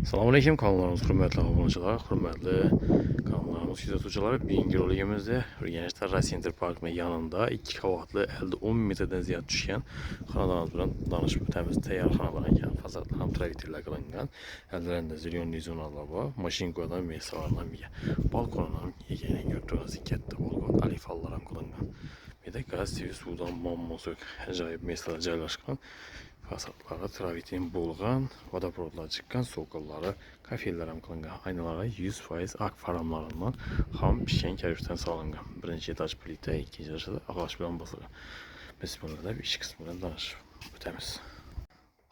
Selamünaleyküm kanallarımız, hürmetli abuncular, hürmetli kanallarımız izleyicileri. Bugünkü roligimizde Gençler Ray Center Park'ın yanında 2 qavatlı, elde 10 metreden ziyad düşen xanalarımız bilan danışıb təmiz tayyor xanalar ekan. Fasadlar ham travertirlar qilingan. Əllərində zilyonli zonalar var. Mashinkadan mesalardan birga. Balkondan yeganə götürüləsi katta balkon, alifallar ham qilingan. Bir de gaz TV suvdan mammo'suk ajoyib mesalar joylashgan. Fasadları travertin bo'lgan, vodoprodlar chiqqan, so'qillari, kafellar ham qilingan. Aynalari 100% ak faramlarından ham pishgan kavushdan solingan. Birinchi etaj plita, ikkinchi etajda ag'och bilan bosilgan. Biz bunlarda ish qismi bilan tanishib o'tamiz.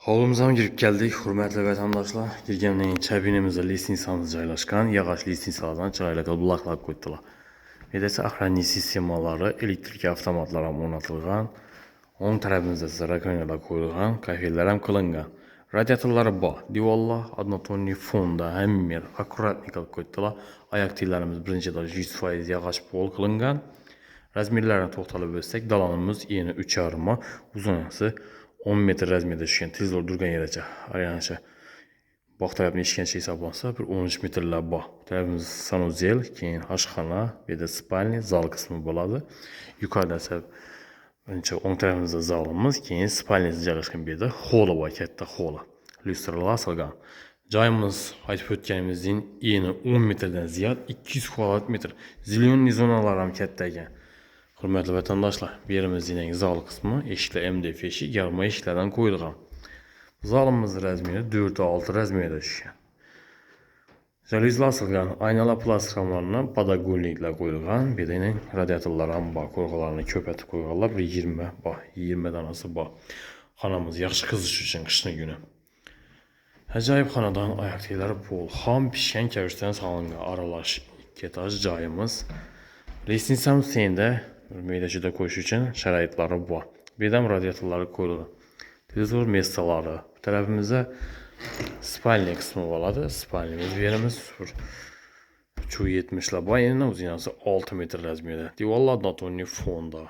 Hovlimizga girib keldik, hurmatli vatandoshlar. Girgandan keyin chabinimizda lestnitsamiz joylashgan. Yog'och lestnitsalardan chiroyli qilib buloqlab qo'ydilar. Medasa охранный sistemaları, elektrik avtomatlar ham o'rnatilgan. O'ng tarafimizda rakonalar qo'yilgan, kafellar ham qilingan. Radiatorlari bor. Divorlar однотонный fonda hammer akkuratni qilib qo'ydilar. Oyoq tiylarimiz birinchi etаж 100% yog'och pol qilingan. Razmerlarga to'xtalib o'tsak, dalonimiz eni 3,5, uzunasi 10 metr razmerda tushgan. Tezlor durgan yeracha. Aylancha bu tarafni ishgancha hisoblansa, bir 13 metrlar bor. Tarafimiz sanuzel, keyin oshxona, bu yerda spalni, zal qismi bo'ladi. Yuqorida esa birinchi o'ng tarafimizda zalimiz, keyin spalniyasi joylashgan bu yerda holi bor, katta holi. Lyustralar asilgan. Joyimiz aytib o'tganimizdan eni 10 metrdan ziyod 200 kvadrat metr. Zilyonli zonalar ham katta ekan. Hurmatli vatandoshlar, bu yerimizning zal qismi eshiklar MDF eshik, yarma eshiklardan qo'yilgan. Zalimiz razmeri 4x6 razmerda tushgan. Jaluzlar asilgan, aynalar plastik ramlardan podogolniklar qo'yilgan. Bu yerda radiatorlar ham bor, qo'rg'alarni ko'paytirib qo'yganlar, bir 20 bor, 20 danasi bor. Xonamiz yaxshi qizish uchun qishni kuni. Ajoyib xonadan oyoq tiylari pol, ham pishgan kavushdan solingan aralash 2 etaj joyimiz. Lestnitsamiz tenda meydachida qo'yish uchun sharoitlari bor. Bu yerda ham radiatorlari qo'yilgan. Televizor mesalari. Bu tarafimizda spalniya qismi bo'ladi. Spalniyamiz yerimiz 370 bor, eni uzunasi 6 metr razmerda. Divorlar однотонный fonda.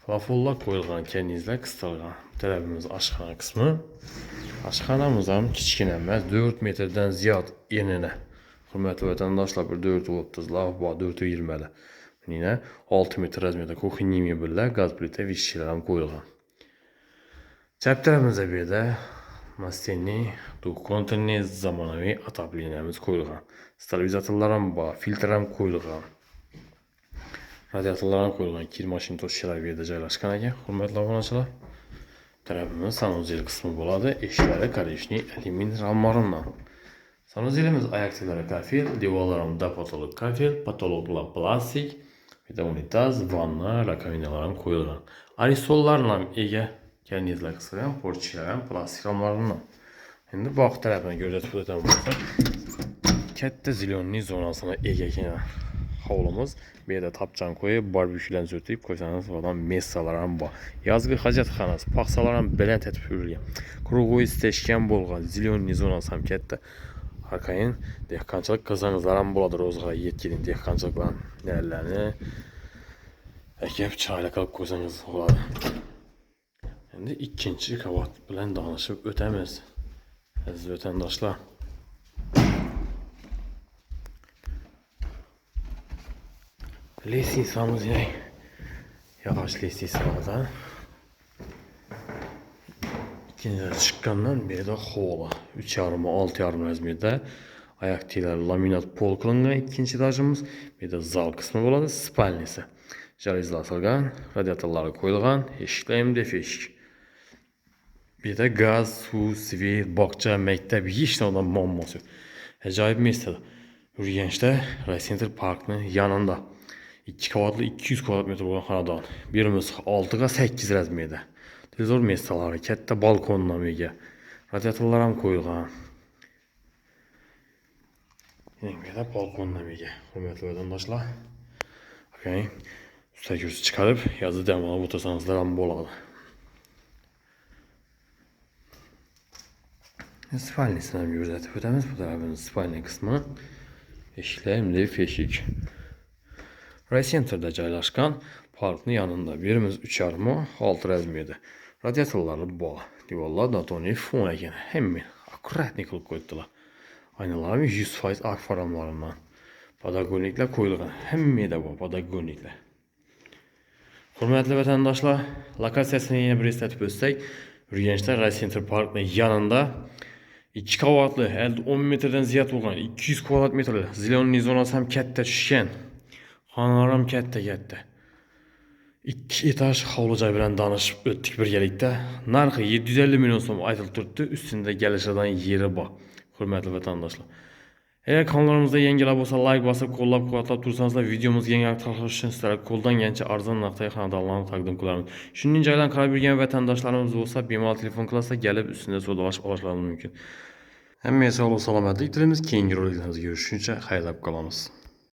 Plafonlar qo'yilgan, karnizlar qistilgan. Bu tarafimiz oshxona qismi. Oshxonamiz ham kichkina emas, 4 metrdan ziyod enini. Hurmatli vatandoshlar, bir 430lar bor, 420lar. Yine 6 metr razmerda kuxinniy mebellar, gaz plita, vishchilar ham qo'yilgan. Chap tarafimizda bu yerda Mastenniy, duxkontrolniy zamonaviy otopleniyamiz qo'yilgan. Stabilizatorlar ham bor, filtr ham qo'yilgan. Radiatorlar ham qo'yilgan. Kir mashina to'shchalar bu yerda joylashgan ekan. Hurmatli obunachilar, tarafimiz sanuzel qismi bo'ladi. Eshiklari korejniy alyumin ramlardan. Sanuzelimiz oyoq tiylari kafel, devorlar ham dapotolog kafel, patologlar plastik, bitta unitaz, vanna, rakovinalar ham qo'yilgan. Arisollarni ham ega karnizlar qistilgan, portchilar ham plastik ramlardan. Endi bu tarafini ko'rsatib o'taman bo'lsak, katta zilyonli zonasini ega ekan hovlimiz. Bu yerda tapchan qo'yib, barbekülarni o'tib qo'ysangiz, odam mesalar ham bor. Yozgi hojatxonasi, paxsalar ham baland etib yurilgan. Krugoy steshkan bo'lgan, zilyonli zonasi ham katta. Harqayin dehqonchilik qilsangizlar ham bo'ladi, ro'zg'or yetgan dehqonchilik bilan nelarni ekib chiroyli qilib qo'ysangiz bo'ladi. Endi ikkinchi qavat bilan danışib o'tamiz. Aziz vatandoshlar, lestnitsamiz yog'och lestnitsalardan ikkinchi chiqqandan bu yerda holi 3,5-6,5 razmerda oyoq tiylar laminat pol qilingan ikkinchi etajimiz. Bu yerda zal qismi bo'ladi, spalniyasi. Jaluzlar asilgan, radiatorlari qo'yilgan, eshiklar MDF eshik. Bu yerda gaz, suv, svet, bog'cha, maktab, hech narsadan muammosi yo'q. Ajoyib mesada. Urganchda Ray Center Park'ning yanında 2 qavatli 200 kvadrat metr bo'lgan xonadon. Birimiz 6x8 razmerda. Televizor mesalari, katta balkondan ega. Radiatorlar ham qo'yilgan. Yana balkondan ega. Hurmatli vatandoshlar, okay. Ustaga chiqarib, yozda dam olib o'tirsangizlar ham bo'ladi. Spalniyasini ham ko'rsatib o'tamiz. Bu tarafimiz spalniya qismi. Eshiklar MDF eshik. Ray Center'da joylashgan parkning yanında birimiz 3,5-6 razmerda. Radiatorlari bor. Divorlar однотонный fon ekan. Hamma akkuratni qilib qo'yibdilar. Aynalarım 100% ak faramlarından. Padagoniklər qoyulğan. Həmməyədə bu padagoniklər. Hörmətli vətəndaşlar, lokasiyasını yine bir eslatib ötsək, Urgencdə Ray Center Park'ın yanında 2 qavatlı, 10 metreden ziyad olğan 200 kvadrat metrli zilonli zonası hem katta tushgan. Xonalarim katta. 2 etaj hovluca bilan danışıb ötdük birgalikdə. Narxı 750 milyon so'm aytılıb turibdi. Üstündə gəlişədən yeri bor. Hörmətli vətəndaşlar. Eğer kanallarımızda yengiler olsa like basıp qollab quvvatlab tursanızlar videomuz yangi tarqalish uchun sizlarga qo'ldan kelgancha arzon narxda xonadonlarni taqdim qilamiz. Shuningdek joydan qarab yurgan vatandaşlarımız olsa bemalol telefon qilsa gelip üstünde so'zlashib olishlari mumkin. Hammaga sog'lik salomatlik tilaymiz. Keyingi roliklarda görüşguncha xayrlab qolamiz.